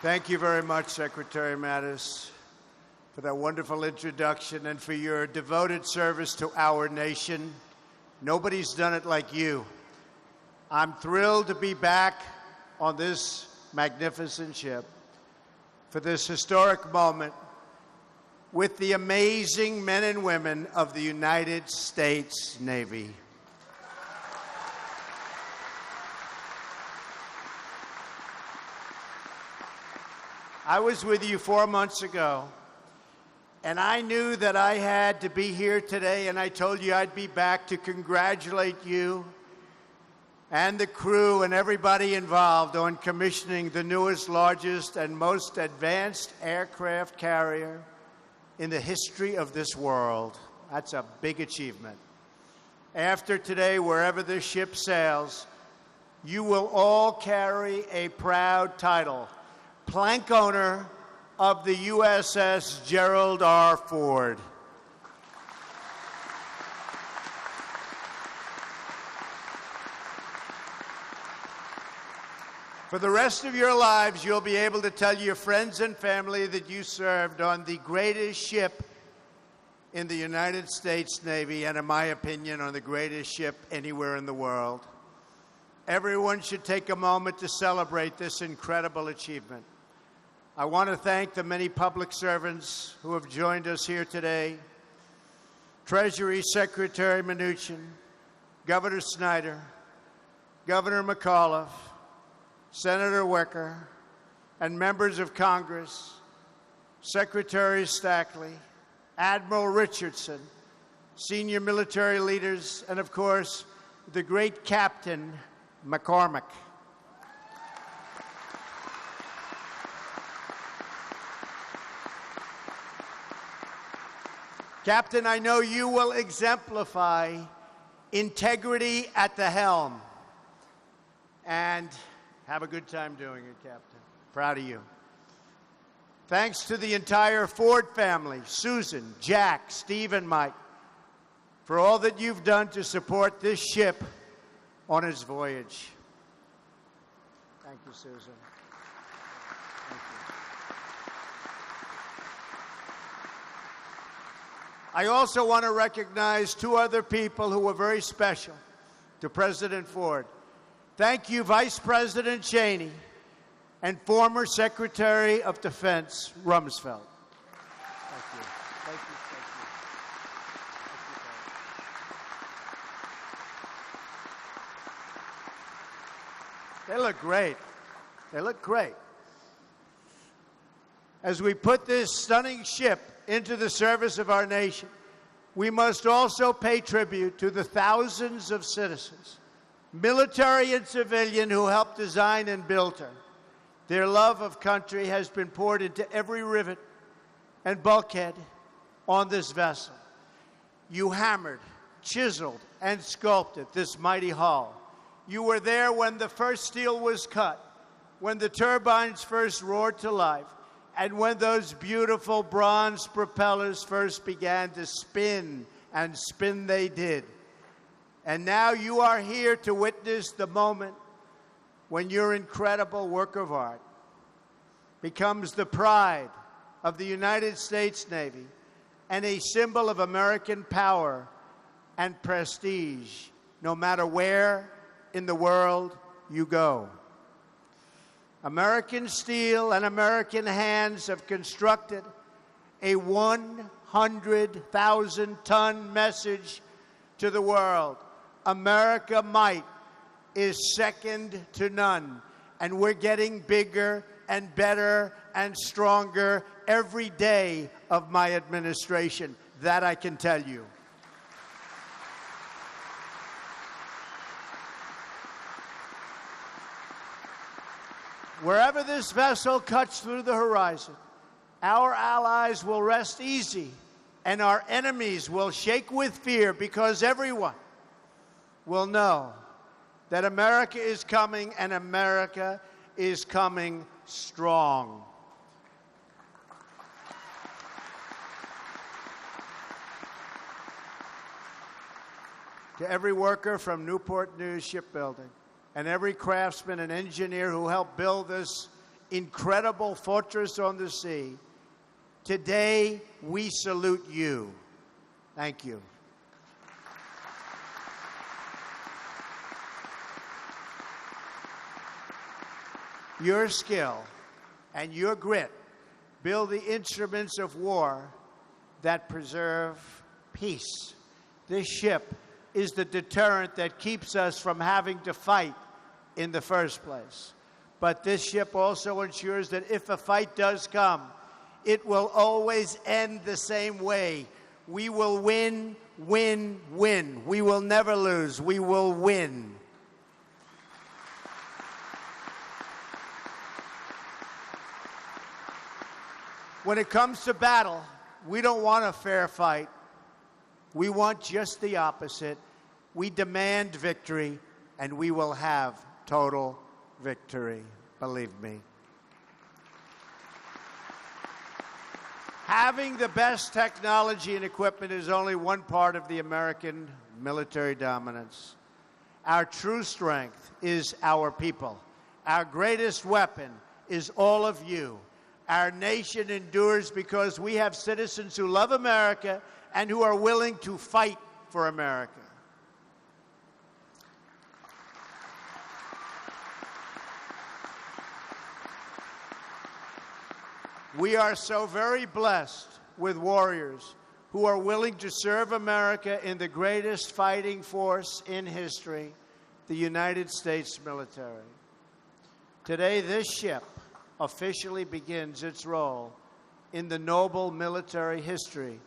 Thank you very much, Secretary Mattis, for that wonderful introduction and for your devoted service to our nation. Nobody's done it like you. I'm thrilled to be back on this magnificent ship for this historic moment with the amazing men and women of the United States Navy. I was with you 4 months ago, and I knew that I had to be here today, and I told you I'd be back to congratulate you and the crew and everybody involved on commissioning the newest, largest, and most advanced aircraft carrier in the history of this world. That's a big achievement. After today, wherever this ship sails, you will all carry a proud title: plank owner of the USS Gerald R. Ford. For the rest of your lives, you'll be able to tell your friends and family that you served on the greatest ship in the United States Navy, and in my opinion, on the greatest ship anywhere in the world. Everyone should take a moment to celebrate this incredible achievement. I want to thank the many public servants who have joined us here today: Treasury Secretary Mnuchin, Governor Snyder, Governor McAuliffe, Senator Wicker, and members of Congress, Secretary Stackley, Admiral Richardson, senior military leaders, and of course, the great Captain McCormick. Captain, I know you will exemplify integrity at the helm. And have a good time doing it, Captain. Proud of you. Thanks to the entire Ford family, Susan, Jack, Steve, and Mike, for all that you've done to support this ship on its voyage. Thank you, Susan. Thank you. I also want to recognize two other people who were very special to President Ford. Thank you, Vice President Cheney and former Secretary of Defense Rumsfeld. Thank you. Thank you. Thank you. Thank you. They look great. They look great. As we put this stunning ship into the service of our nation, we must also pay tribute to the thousands of citizens, military and civilian, who helped design and build her. Their love of country has been poured into every rivet and bulkhead on this vessel. You hammered, chiseled, and sculpted this mighty hull. You were there when the first steel was cut, when the turbines first roared to life, and when those beautiful bronze propellers first began to spin, and spin they did. And now you are here to witness the moment when your incredible work of art becomes the pride of the United States Navy and a symbol of American power and prestige, no matter where in the world you go. American steel and American hands have constructed a 100,000-ton message to the world. America might is second to none, and we're getting bigger and better and stronger every day of my administration. That I can tell you. Wherever this vessel cuts through the horizon, our allies will rest easy, and our enemies will shake with fear, because everyone will know that America is coming, and America is coming strong. To every worker from Newport News Shipbuilding, and every craftsman and engineer who helped build this incredible fortress on the sea, today we salute you. Thank you. Your skill and your grit build the instruments of war that preserve peace. This ship is the deterrent that keeps us from having to fight in the first place. But this ship also ensures that if a fight does come, it will always end the same way. We will win, win, win. We will never lose. We will win. When it comes to battle, we don't want a fair fight. We want just the opposite. We demand victory, and we will have total victory, believe me. Having the best technology and equipment is only one part of the American military dominance. Our true strength is our people. Our greatest weapon is all of you. Our nation endures because we have citizens who love America and who are willing to fight for America. We are so very blessed with warriors who are willing to serve America in the greatest fighting force in history, the United States military. Today, this ship officially begins its role in the noble military history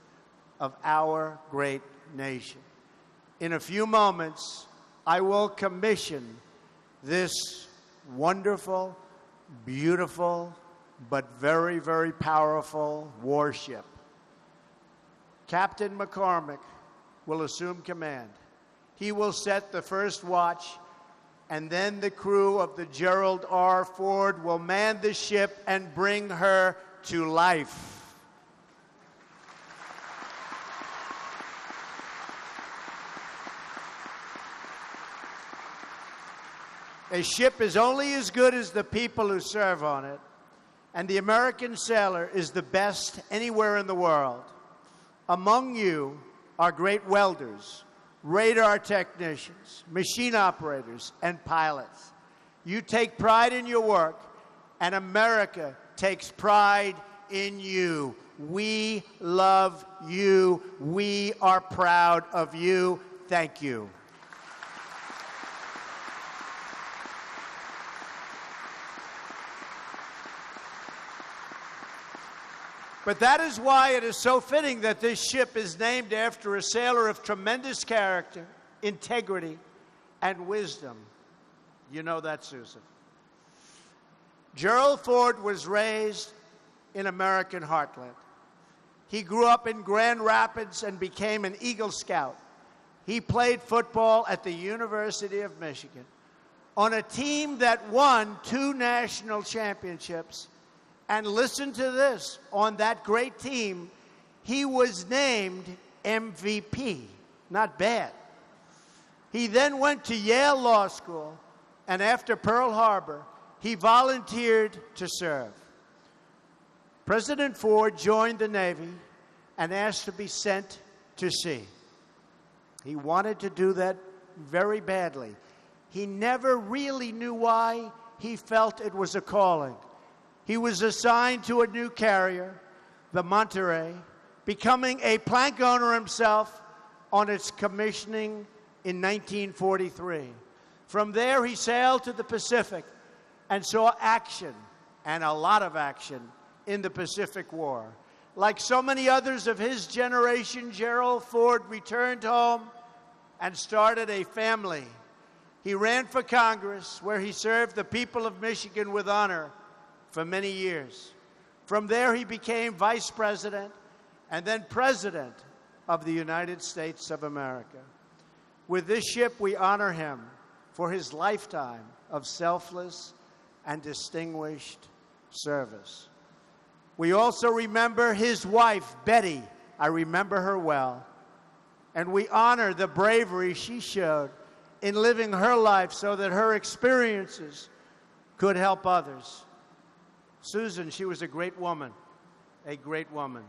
of our great nation. In a few moments, I will commission this wonderful, beautiful, but very, very powerful warship. Captain McCormick will assume command. He will set the first watch, and then the crew of the Gerald R. Ford will man the ship and bring her to life. A ship is only as good as the people who serve on it, and the American sailor is the best anywhere in the world. Among you are great welders, radar technicians, machine operators, and pilots. You take pride in your work, and America takes pride in you. We love you. We are proud of you. Thank you. But that is why it is so fitting that this ship is named after a sailor of tremendous character, integrity, and wisdom. You know that, Susan. Gerald Ford was raised in American heartland. He grew up in Grand Rapids and became an Eagle Scout. He played football at the University of Michigan on a team that won 2 national championships. And listen to this, on that great team, he was named MVP. Not bad. He then went to Yale Law School, and after Pearl Harbor, he volunteered to serve. President Ford joined the Navy and asked to be sent to sea. He wanted to do that very badly. He never really knew why. He felt it was a calling. He was assigned to a new carrier, the Monterey, becoming a plank owner himself on its commissioning in 1943. From there, he sailed to the Pacific and saw action, and a lot of action, in the Pacific War. Like so many others of his generation, Gerald Ford returned home and started a family. He ran for Congress, where he served the people of Michigan with honor for many years. From there, he became vice president and then president of the United States of America. With this ship, we honor him for his lifetime of selfless and distinguished service. We also remember his wife, Betty. I remember her well. And we honor the bravery she showed in living her life so that her experiences could help others. Susan, she was a great woman, a great woman.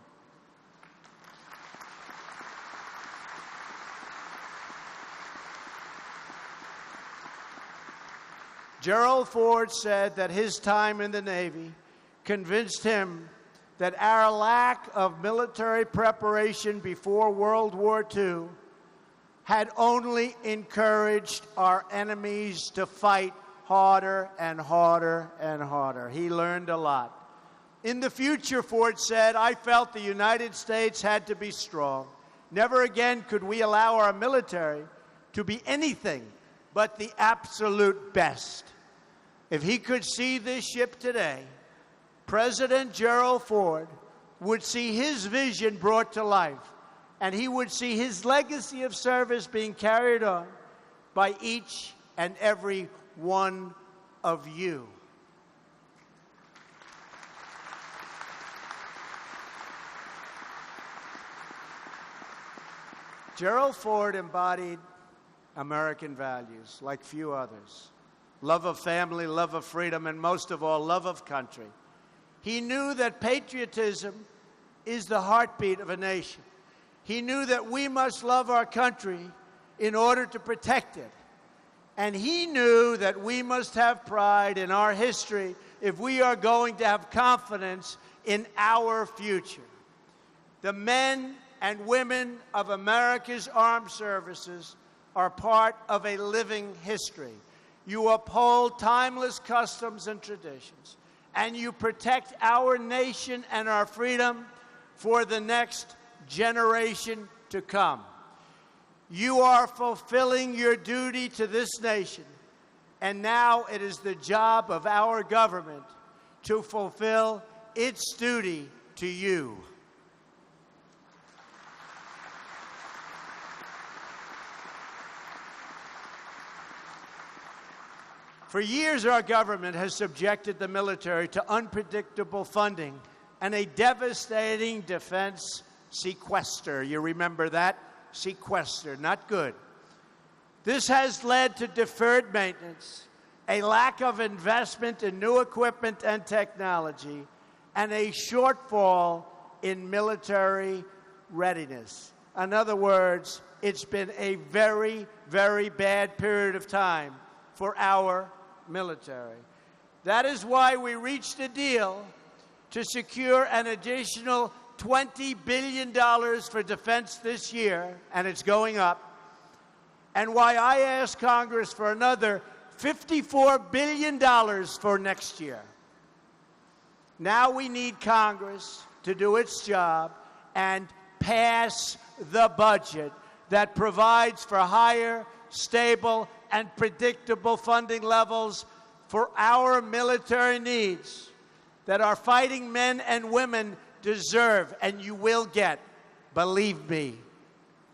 Gerald Ford said that his time in the Navy convinced him that our lack of military preparation before World War II had only encouraged our enemies to fight harder and harder and harder. He learned a lot. In the future, Ford said, I felt the United States had to be strong. Never again could we allow our military to be anything but the absolute best. If he could see this ship today, President Gerald Ford would see his vision brought to life, and he would see his legacy of service being carried on by each and every one of you. Gerald Ford embodied American values like few others. Love of family, love of freedom, and most of all, love of country. He knew that patriotism is the heartbeat of a nation. He knew that we must love our country in order to protect it. And he knew that we must have pride in our history if we are going to have confidence in our future. The men and women of America's armed services are part of a living history. You uphold timeless customs and traditions, and you protect our nation and our freedom for the next generation to come. You are fulfilling your duty to this nation, and now it is the job of our government to fulfill its duty to you. For years, our government has subjected the military to unpredictable funding and a devastating defense sequester. You remember that? Sequester, not good. This has led to deferred maintenance, a lack of investment in new equipment and technology, and a shortfall in military readiness. In other words, it's been a very, very bad period of time for our military. That is why we reached a deal to secure an additional $20 billion for defense this year, and it's going up, and why I asked Congress for another $54 billion for next year. Now we need Congress to do its job and pass the budget that provides for higher, stable, and predictable funding levels for our military needs that our fighting men and women deserve, and you will get. Believe me,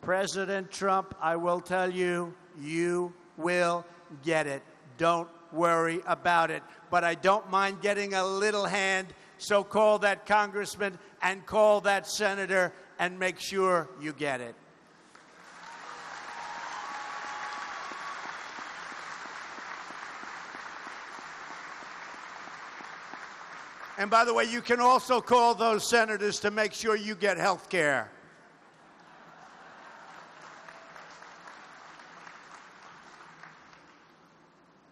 President Trump, I will tell you, you will get it. Don't worry about it. But I don't mind getting a little hand, so call that congressman and call that senator and make sure you get it. And by the way, you can also call those senators to make sure you get health care.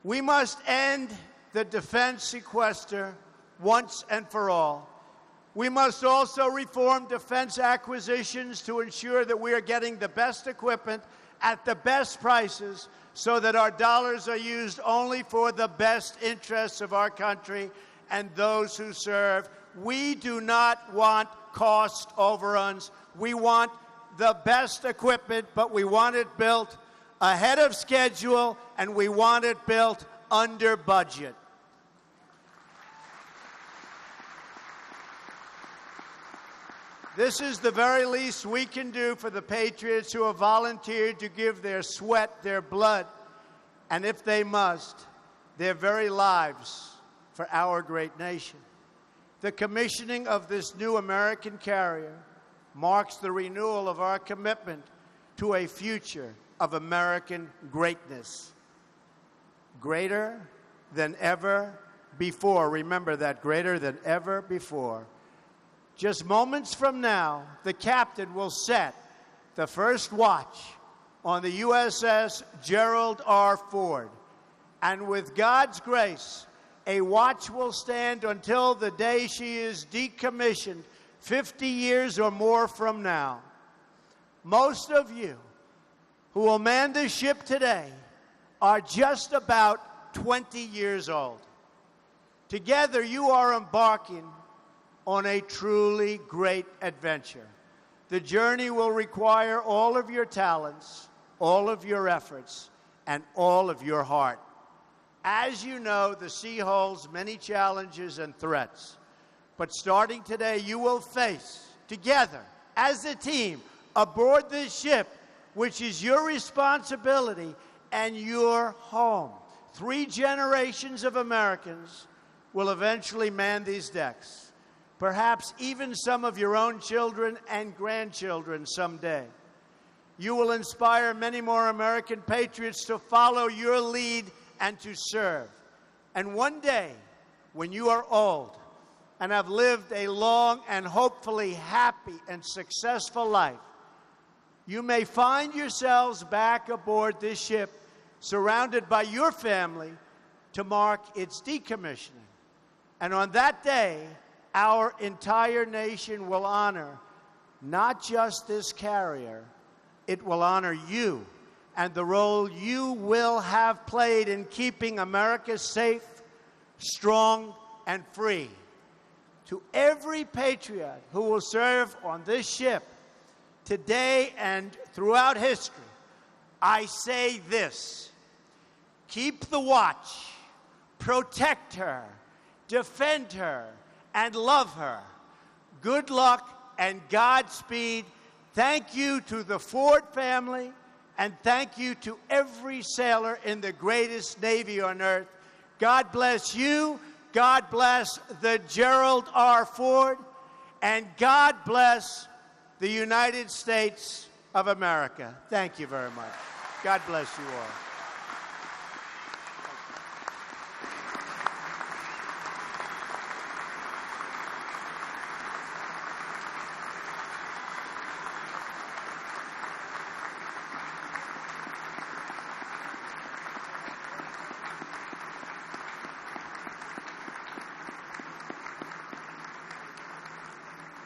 We must end the defense sequester once and for all. We must also reform defense acquisitions to ensure that we are getting the best equipment at the best prices so that our dollars are used only for the best interests of our country and those who serve. We do not want cost overruns. We want the best equipment, but we want it built ahead of schedule, and we want it built under budget. This is the very least we can do for the patriots who have volunteered to give their sweat, their blood, and if they must, their very lives for our great nation. The commissioning of this new American carrier marks the renewal of our commitment to a future of American greatness. Greater than ever before. Remember that, greater than ever before. Just moments from now, the captain will set the first watch on the USS Gerald R. Ford. And with God's grace, a watch will stand until the day she is decommissioned 50 years or more from now. Most of you who will man the ship today are just about 20 years old. Together, you are embarking on a truly great adventure. The journey will require all of your talents, all of your efforts, and all of your heart. As you know, the sea holds many challenges and threats. But starting today, you will face, together, as a team, aboard this ship, which is your responsibility and your home. 3 generations of Americans will eventually man these decks. Perhaps even some of your own children and grandchildren someday. You will inspire many more American patriots to follow your lead and to serve. And one day, when you are old and have lived a long and hopefully happy and successful life, you may find yourselves back aboard this ship, surrounded by your family, to mark its decommissioning. And on that day, our entire nation will honor not just this carrier, it will honor you and the role you will have played in keeping America safe, strong, and free. To every patriot who will serve on this ship today and throughout history, I say this: keep the watch, protect her, defend her, and love her. Good luck and Godspeed. Thank you to the Ford family, and thank you to every sailor in the greatest Navy on earth. God bless you. God bless the Gerald R. Ford. And God bless the United States of America. Thank you very much. God bless you all.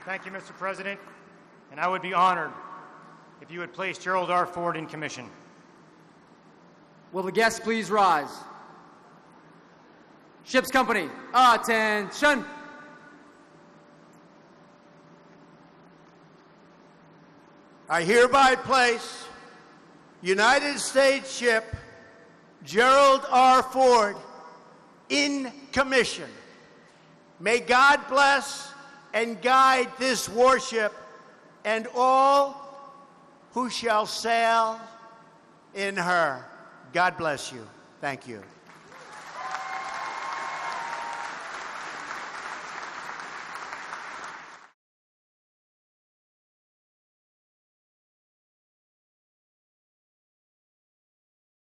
Thank you, Mr. President, and I would be honored if you would place Gerald R. Ford in commission. Will the guests please rise? Ship's company, attention! I hereby place United States ship Gerald R. Ford in commission. May God bless and guide this warship and all who shall sail in her. God bless you. Thank you.